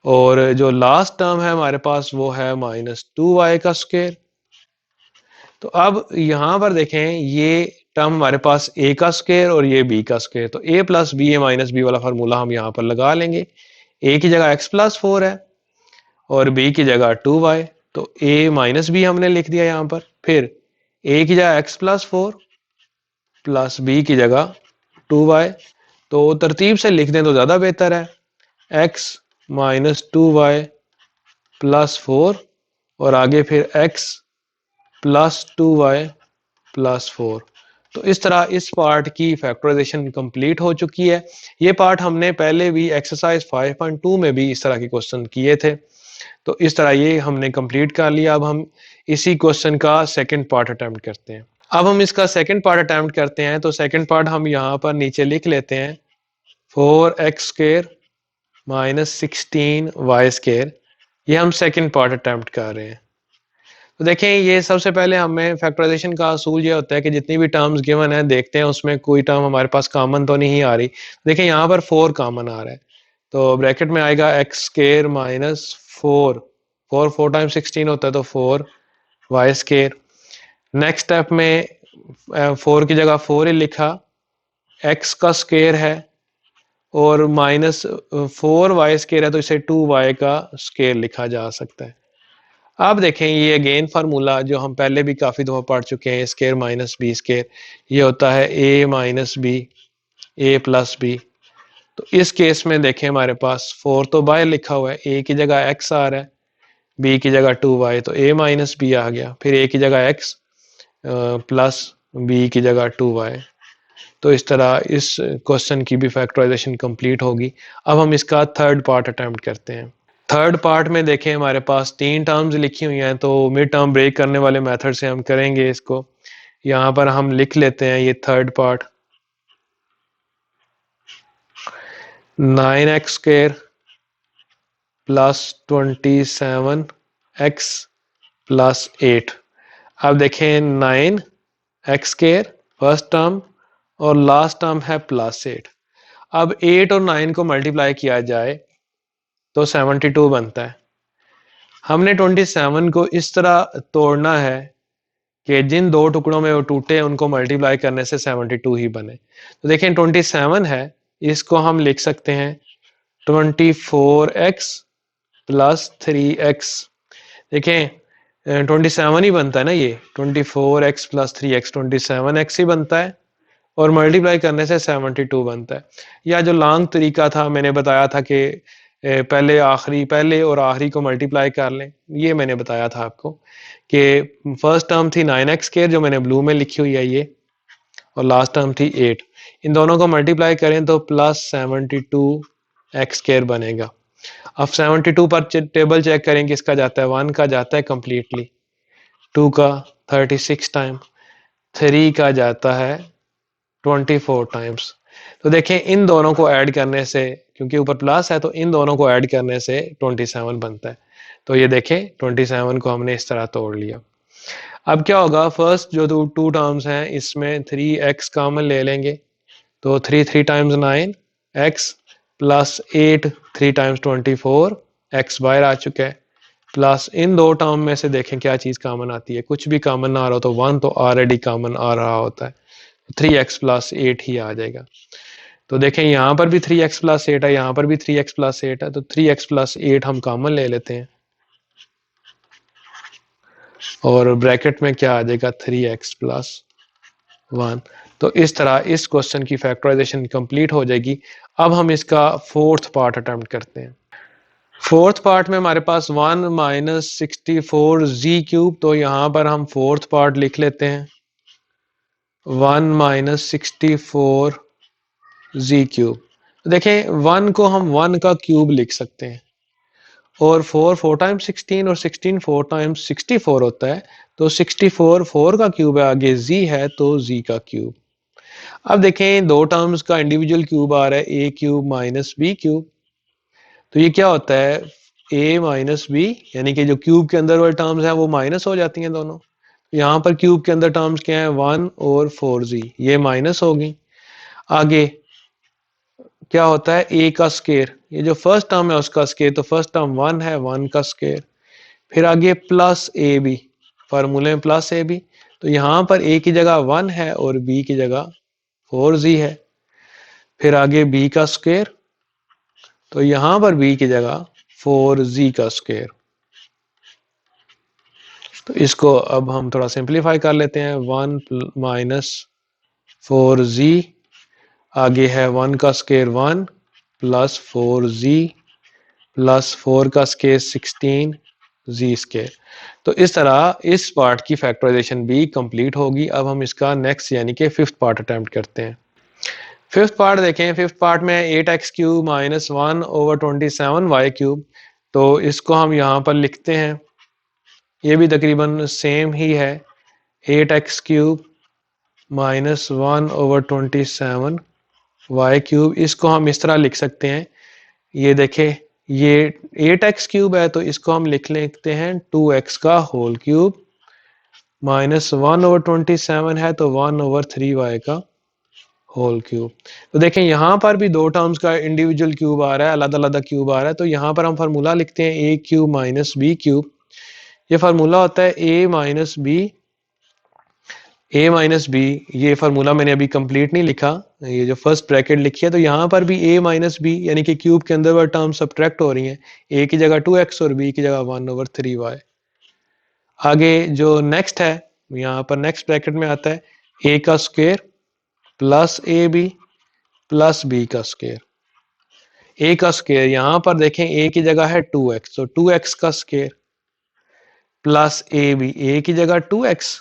और जो लास्ट टर्म है हमारे पास वो है -2y का स्केयर। तो अब यहां पर देखें, ये टर्म हमारे पास a का स्केयर और ये b का स्केयर, तो a + b a - b वाला फार्मूला हम यहां पर लगा लेंगे। a की जगह x + 4 है और b की जगह 2y, तो a - b हमने लिख दिया यहां पर। फिर a की जगह x + 4 प्लस b की जगह 2y, तो तरतीब से लिख दें तो ज्यादा बेहतर है, x - 2y + 4 और आगे फिर x + 2y + 4। तो इस तरह इस पार्ट की फैक्टराइजेशन कंप्लीट हो चुकी है। ये पार्ट हमने पहले भी एक्सरसाइज 5.2 में भी इस तरह के क्वेश्चन किए थे, तो इस तरह ये हमने कंप्लीट कर लिया। अब हम इसी क्वेश्चन का सेकंड पार्ट अटेम्प्ट करते हैं। अब हम इसका सेकंड पार्ट अटेम्प्ट करते हैं, तो सेकंड पार्ट हम यहाँ पर नीचे लिख लेते हैं, 4x² - 16y²। ये हम सेकंड पार्ट अटेम्प्ट कर रहे हैं। तो देखें, ये सबसे पहले हमें फैक्टराइजेशन का असूल ये होता है कि जितनी भी टर्म्स गिवन है, देखते हैं उसमें कोई टर्म हमारे पास कॉमन तो नहीं आ रही। देखें यहाँ पर 4 कॉमन आ रहा है, तो ब्रैकेट में आएगा x² - 4, 4 टाइम्स 16 होता है तो 4y²। नेक्स्ट स्टेप में 4 की जगह 4 ही लिखा, x का स्केयर है और -4y² है तो इसे 2y का स्केयर लिखा जा सकता है। अब देखें, ये अगेन फार्मूला जो हम पहले भी काफी दफा पढ़ चुके हैं, स्केयर - b², ये होता है a - b a + b। तो इस केस में देखें, हमारे पास 4 तो बाहर लिखा हुआ है, a की जगह x आ रहा है, b की जगह 2y, तो a - b आ गया, फिर a की जगह x प्लस b की जगह 2y। तो इस तरह इस क्वेश्चन की भी फैक्टराइजेशन कंप्लीट होगी। अब हम इसका थर्ड पार्ट अटेम्प्ट करते हैं। थर्ड पार्ट में देखें, हमारे पास 3 टर्म्स लिखी हुई हैं, तो मिड टर्म ब्रेक करने वाले मेथड से हम करेंगे इसको। यहाँ पर हम लिख लेते हैं ये थर्ड पार्ट, 9x² + 27x + 8। अब देखें, 9x² फर्स्ट टर्म और लास्ट टर्म है +8। अब 8 और 9 को मल्टीप्लाई किया जाए तो 72 बनता है। हमने 27 को इस तरह तोड़ना है कि जिन दो टुकड़ों में वो टूटे उनको मल्टीप्लाई करने से 72 ही बने। तो देखें, 27 है, इसको हम लिख सकते हैं 24x + 3x। देखें, 27 ही बनता है ना, ये 24x + 3x 27x ही बनता है, और मल्टीप्लाई करने से 72 बनता है। या जो लॉन्ग तरीका था, मैंने बताया था कि पहले और आखिरी को मल्टीप्लाई कर लें, ये मैंने बताया था आपको कि फर्स्ट टर्म थी 9x² जो मैंने ब्लू में लिखी हुई है ये, और लास्ट टर्म थी 8। इन दोनों को मल्टीप्लाई करें तो +72x² बनेगा। अब 72 पर टेबल चेक करें, किसका जाता है, 1 का जाता है कंप्लीटली, 2 का 36 टाइम, 3 का जाता है 24 टाइम्स। तो देखें, इन दोनों को ऐड करने से, क्योंकि ऊपर प्लस है, तो इन दोनों को ऐड करने से 27 बनता है। तो ये देखें, 27 को हमने इस तरह तोड़ लिया। अब क्या होगा, फर्स्ट जो टू टर्म्स हैं इसमें 3x कॉमन ले लेंगे, तो 3 टाइम्स 9 x + 8 3 टाइम्स 24 x बाहर आ चुका है, प्लस इन दो टर्म में से देखें क्या चीज कॉमन आती है। कुछ भी कॉमन ना आ रहा हो तो 1 तो ऑलरेडी कॉमन आ रहा होता है, 3x + 8 ही आ जाएगा। तो देखें, यहाँ पर भी 3x + 8 है, यहाँ पर भी 3x + 8 है, तो 3x + 8 हम कॉमन ले लेते हैं, और ब्रैकेट में क्या आ जाएगा, 3x + 1। तो इस तरह इस क्वेश्चन की फैक्टराइजेशन कंप्लीट हो जाएगी। अब हम इसका फोर्थ पार्ट अटेम्प्ट करते हैं। फोर्थ पार्ट में हमारे पास 1 - 64z³, तो यहाँ पर हम फोर्थ पार्ट लिख लेते हैं, 1 - 64z³। देखें, 1 को हम 1 का क्यूब लिख सकते हैं, और 4 टाइम्स 16 और 16 4 टाइम्स 64 होता है। तो 64 4 का क्यूब है, आगे z है तो z का क्यूब। अब देखें दो टर्म्स का इंडिविजुअल क्यूब आ रहा है, a cube minus b cube. तो ये क्या होता है, a माइनस बी, यानी कि जो क्यूब के अंदर वाले टर्म्स हैं वो माइनस हो जाती हैं दोनों। यहाँ पर क्यूब के अंदर टर्म्स क्या है, 1 और 4z, ये माइनस होगी। आगे क्या होता है, a का स्केयर, ये जो फर्स्ट टर्म है उसका स्केयर, तो फर्स्ट टर्म 1 है, 1 का स्केयर। फिर आगे प्लस ए बी, फार्मूले में प्लस ए बी, तो यहाँ पर a की जगह 1 है और b की जगह 4z है। फिर आगे b का स्केयर, तो यहाँ पर b की जगह 4z का स्केयर। तो इसको अब हम थोड़ा सिंप्लीफाई कर लेते हैं, 1 माइनस 4z, आगे है 1 का स्केयर 1 प्लस 4z प्लस 4 का स्केयर 16 z स्केयर। तो इस तरह इस पार्ट की फैक्टराइजेशन भी कंप्लीट होगी। अब हम इसका नेक्स्ट यानी कि फिफ्थ पार्ट अटेम्प्ट करते हैं। फिफ्थ पार्ट देखें, फिफ्थ पार्ट में 8x cube minus 1/27y cube. तो इसको हम यहाँ पर लिखते हैं, ये भी तकरीबन सेम ही है, 8x cube minus 1/27y cube. इसको हम इस तरह लिख सकते हैं, ये देखें ये 8x क्यूब है तो इसको हम लिख लेते हैं 2x का होल क्यूब, माइनस 1/27 है तो 1/3y का होल क्यूब। तो देखें यहाँ पर भी दो टर्म्स का इंडिविजुअल क्यूब आ रहा है, अलग अलग क्यूब आ रहा है। तो यहाँ पर हम फार्मूला लिखते हैं a cube minus b cube. ये फार्मूला होता है a माइनस बी। ये फार्मूला मैंने अभी कंप्लीट नहीं लिखा, ये जो फर्स्ट ब्रैकेट लिखी है, तो यहाँ पर भी a माइनस बी यानी कि क्यूब के अंदर वह टर्म सब्ट्रैक्ट हो रही हैं, a की जगह 2x और b की जगह 1/3y। आगे जो नेक्स्ट है, यहाँ पर नेक्स्ट ब्रैकेट में आता है a का square plus a b plus b का स्क्वायर। a का स्क्वायर यहाँ पर देखें a की जगह है 2x, तो 2x का square plus a b, a की जगह 2x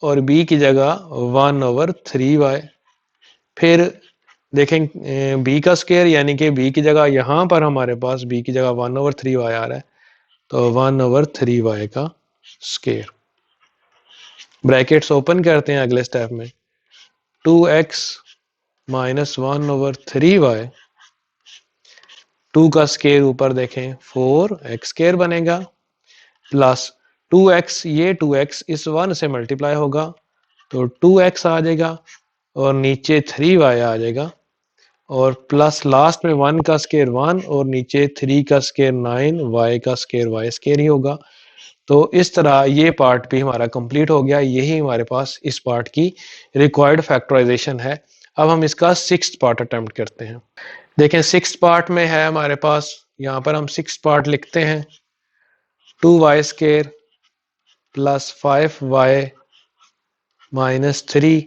और b की जगह 1/3y। फिर देखें b का स्क्वायर यानी कि b की जगह यहाँ पर हमारे पास b की जगह 1/3y आ रहा है, तो 1/3y का स्क्वायर। ब्रैकेट्स ओपन करते हैं अगले स्टेप में, 2x माइनस 1/3y, 2 का स्क्वायर ऊपर देखें 4x स्क्वायर बनेगा, प्लस 2x, ये 2x इस 1 से मल्टीप्लाई होगा तो 2x आ जाएगा और नीचे 3y आ जाएगा, और प्लस लास्ट में 1 का स्क्वायर 1 और नीचे 3 का स्क्वायर 9, y का स्क्वायर y स्क्वायर ही होगा। तो इस तरह ये पार्ट भी हमारा कंप्लीट हो गया। यही हमारे पास इस पार्ट की रिक्वायर्ड फैक्टराइजेशन है। अब हम इसका सिक्स्थ पार्ट अटेम्प्ट करते हैं। देखें सिक्स्थ पार्ट में है हमारे पास, यहाँ पर हम सिक्स्थ पार्ट लिखते हैं, 2y square plus 5y minus 3।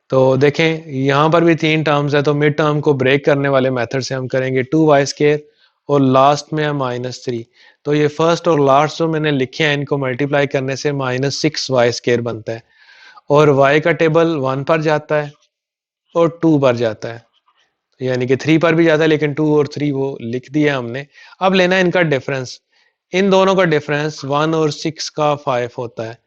तो देखें यहाँ पर भी तीन टर्म्स है, तो मिड टर्म को ब्रेक करने वाले मेथड से हम करेंगे 2y स्क्वायर और लास्ट में है -3। तो ये फर्स्ट और लास्ट जो मैंने लिखे हैं इनको मल्टीप्लाई करने से -6y स्क्वायर बनता है, और y का टेबल 1 पर जाता है और 2 पर जाता है, यानी कि 3 पर भी जाता है लेकिन 2 और 3 वो लिख दिया हमने। अब लेना है इनका डिफरेंस, इन दोनों का डिफरेंस 1 और 6 का 5 होता है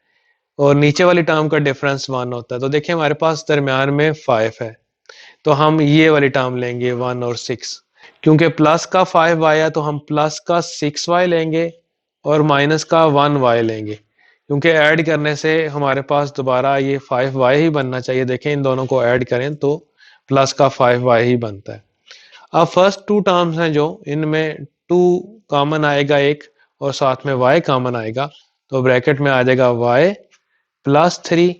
और नीचे वाली टर्म का डिफरेंस 1 होता है। तो देखिए हमारे पास दरमियान में 5 है, तो हम ये वाली टर्म लेंगे 1 और 6। क्योंकि प्लस का 5y है तो हम प्लस का 6y लेंगे और माइनस का 1y लेंगे, क्योंकि ऐड करने से हमारे पास दोबारा ये 5y ही बनना चाहिए। देखें इन दोनों को ऐड करें तो प्लस का 5y ही बनता है। अब फर्स्ट टू टर्म्स हैं जो, इनमें 2 कॉमन आएगा एक और साथ में y कॉमन आएगा, तो ब्रैकेट में आ जाएगा y प्लस 3,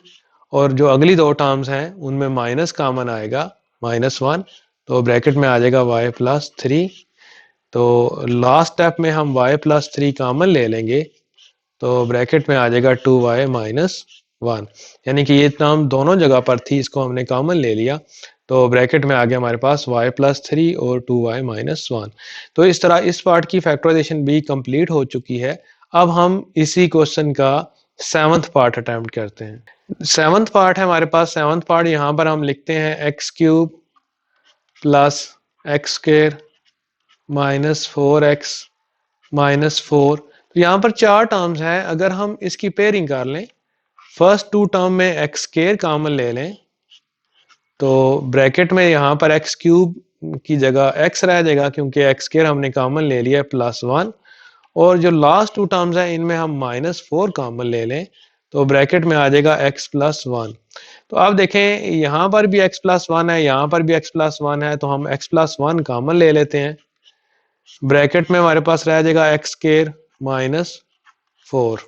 और जो अगली दो टर्म्स हैं उनमें माइनस कॉमन आएगा -1, तो ब्रैकेट में आ जाएगा y प्लस 3। तो लास्ट स्टेप में हम y प्लस 3 कॉमन ले लेंगे, तो ब्रैकेट में आ जाएगा 2y माइनस 1, यानी कि ये टर्म दोनों जगह पर थी, इसको हमने कॉमन ले लिया, तो ब्रैकेट में आ गया हमारे पास y प्लस 3 और 2y माइनस 1। तो इस तरह इस पार्ट की फैक्टराइजेशन भी कंप्लीट हो चुकी है। अब हम इसी क्वेश्चन का सेवंथ पार्ट अटेम्प्ट करते हैं। सेवंथ पार्ट है हमारे पास, सेवंथ पार्ट यहाँ पर हम लिखते हैं x cube plus x square minus 4x -4। तो यहाँ पर 4 टर्म्स हैं, अगर हम इसकी पेयरिंग कर लें, फर्स्ट 2 टर्म में एक्स स्क्वायर कॉमन ले लें, तो ब्रैकेट में यहाँ पर एक्स क्यूब की जगह एक्स रह जाएगा क्योंकि एक्स स्क्वायर हमने कॉमन ले लिया है +1। और जो लास्ट 2 टर्म्स हैं इनमें हम -4 कॉमन ले लें, तो ब्रैकेट में आ जाएगा x+1। तो आप देखें यहाँ पर भी x+1 है, यहाँ पर भी x+1 है, तो हम x+1 कॉमन ले लेते हैं। ब्रैकेट में हमारे पास रह जाएगा x² -4।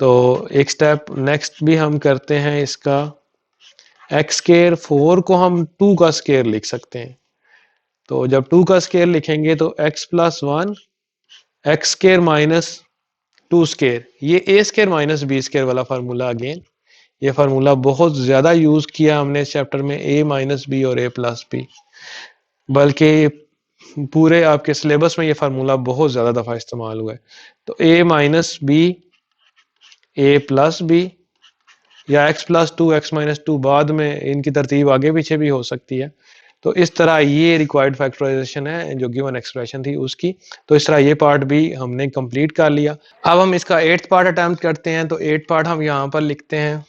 तो एक स्टेप नेक्स्ट भी हम करते हैं इसका, x² 4 को हम 2 का स्क्वायर लिख सकते हैं। तो जब 2 का स्क्वायर लिखेंगे तो x+1 x² -2 स्क्वायर, ये a² -b² वाला फार्मूला अगेन, ये फार्मूला बहुत ज्यादा यूज किया हमने इस चैप्टर में, a - b और a+b, बल्कि पूरे आपके सिलेबस में ये फार्मूला बहुत ज्यादा दफा इस्तेमाल हुआ है। तो a - b a+b या x+2 x-2, बाद में इनकी तरतीब आगे पीछे भी हो सकती है। तो इस तरह ये रिक्वायर्ड फैक्टराइजेशन है जो गिवन एक्सप्रेशन थी उसकी। तो इस तरह ये पार्ट भी हमने कंप्लीट कर लिया। अब हम इसका 8th पार्ट अटेम्प्ट करते हैं। तो 8th पार्ट हम यहाँ पर लिखते हैं,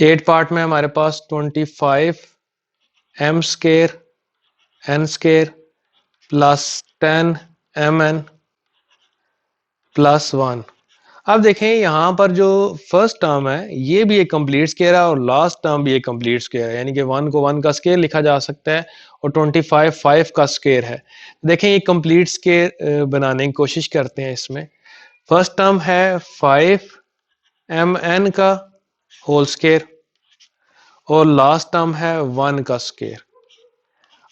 8 पार्ट में हमारे पास 25 m² n² plus 10 mn plus 1। अब देखें यहाँ पर जो फर्स्ट टर्म है ये भी एक कंप्लीट स्क्वायर है और लास्ट टर्म भी एक कंप्लीट स्क्वायर है, यानी कि 1 को 1 का स्क्वायर लिखा जा सकता है और 25 5 का स्क्वायर है। देखें ये कंप्लीट स्क्वायर बनाने की कोशिश करते हैं। इसमें फर्स्ट टर्म है 5 mn का होल स्क्वायर और लास्ट टर्म है 1 का स्क्वायर।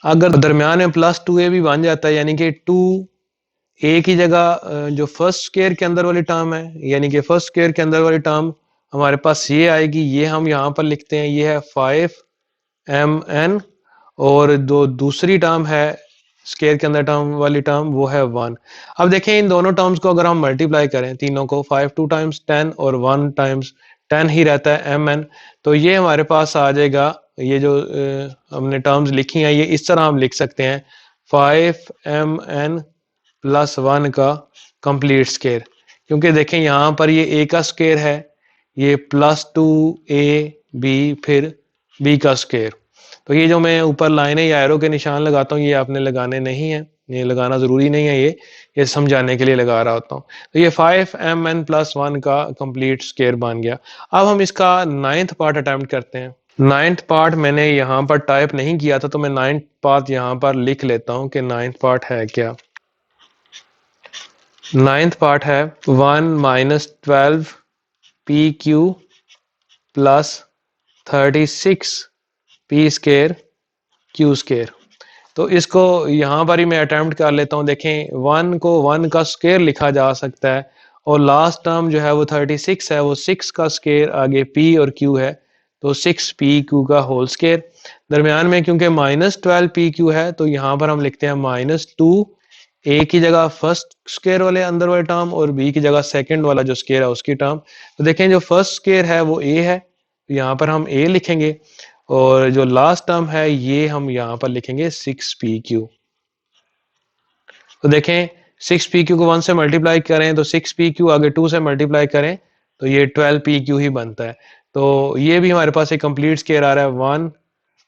अगर दरम्यान में +2a भी बन जाता है, यानी कि 2a की जगह जो फर्स्ट स्क्वायर के अंदर वाली टर्म है, यानी कि फर्स्ट स्क्वायर के अंदर वाली टर्म हमारे पास ये आएगी, ये हम यहाँ पर लिखते हैं, ये है 5 mn और जो दूसरी टर्म है स्क्वायर के अंदर टर्म वाली टर्म वो है 1। अब देखें इन दोनों टर्म्स को अगर हम मल्टीप्लाई करें तीनों को, 5 2 टाइम्स 10 और 1 टाइम्स 10 ही रहता है mn, तो ये हमारे पास आ जाएगा। ये जो हमने टर्म्स लिखी हैं ये इस तरह हम लिख सकते हैं, 5 mn प्लस 1 का कंप्लीट स्क्वायर, क्योंकि देखें यहाँ पर ये a का स्क्वायर है, ये +2ab फिर b का स्क्वायर। तो ये जो मैं ऊपर लाइनें या एरो के निशान लगाता हूँ ये आपने लगाने नहीं है, ये लगाना जरूरी नहीं है, ये समझाने के लिए लगा रहा होता हूँ। तो ये 5 mn प्लस 1 का कंप्लीट स्क्वायर बन गया। अब हम इसका 9th पार्ट अटेम्प्ट करते हैं। 9th पार्ट मैंने यहाँ पर टाइप नहीं किया था, तो मैं 9th पार्ट यहाँ पर लिख लेता हूँ कि 9th पार्ट है क्या। 9th पार्ट है 1 - 12 pq प्लस 36 p² q²। तो इसको यहाँ पर ही मैं अटेम्प्ट कर लेता हूँ। देखें 1 को 1 का स्क्वायर लिखा जा सकता है और लास्ट टर्म जो है वो 36 है, वो 6 का स्क्वायर, आगे p और q है तो 6pq का होल स्क्वायर। दरम्यान में क्योंकि -12 pq है तो यहाँ पर हम लिखते हैं -2 a की जगह फर्स्ट स्क्वायर वाले अंदर वाले टर्म और b की जगह सेकंड वाला जो स्क्वायर है उसकी टर्म। तो देखें जो फर्स्ट स्क्वायर है वो a है, यहाँ पर हम a लिखेंगे और जो लास्ट टर्म है ये हम यहाँ पर लिखेंगे 6pq। तो देखें 6pq को 1 से मल्टीप्लाई करें तो 6pq, आगे 2 से मल्टीप्लाई करें तो ये 12pq ही बनता है। तो ये भी हमारे पास एक कंप्लीट स्क्वायर आ रहा है,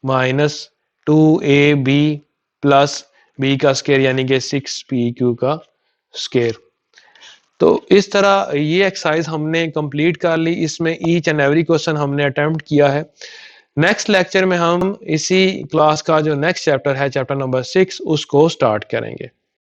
1 - 2ab प्लस b का स्क्वायर, यानी कि 6pq का स्क्वायर। तो इस तरह ये एक्सरसाइज हमने कंप्लीट कर ली। इसमें ईच एंड एवरी क्वेश्चन हमने अटेम्प्ट किया है। नेक्स्ट लेक्चर में हम इसी क्लास का जो नेक्स्ट चैप्टर है, चैप्टर नंबर 6, उसको स्टार्ट करेंगे।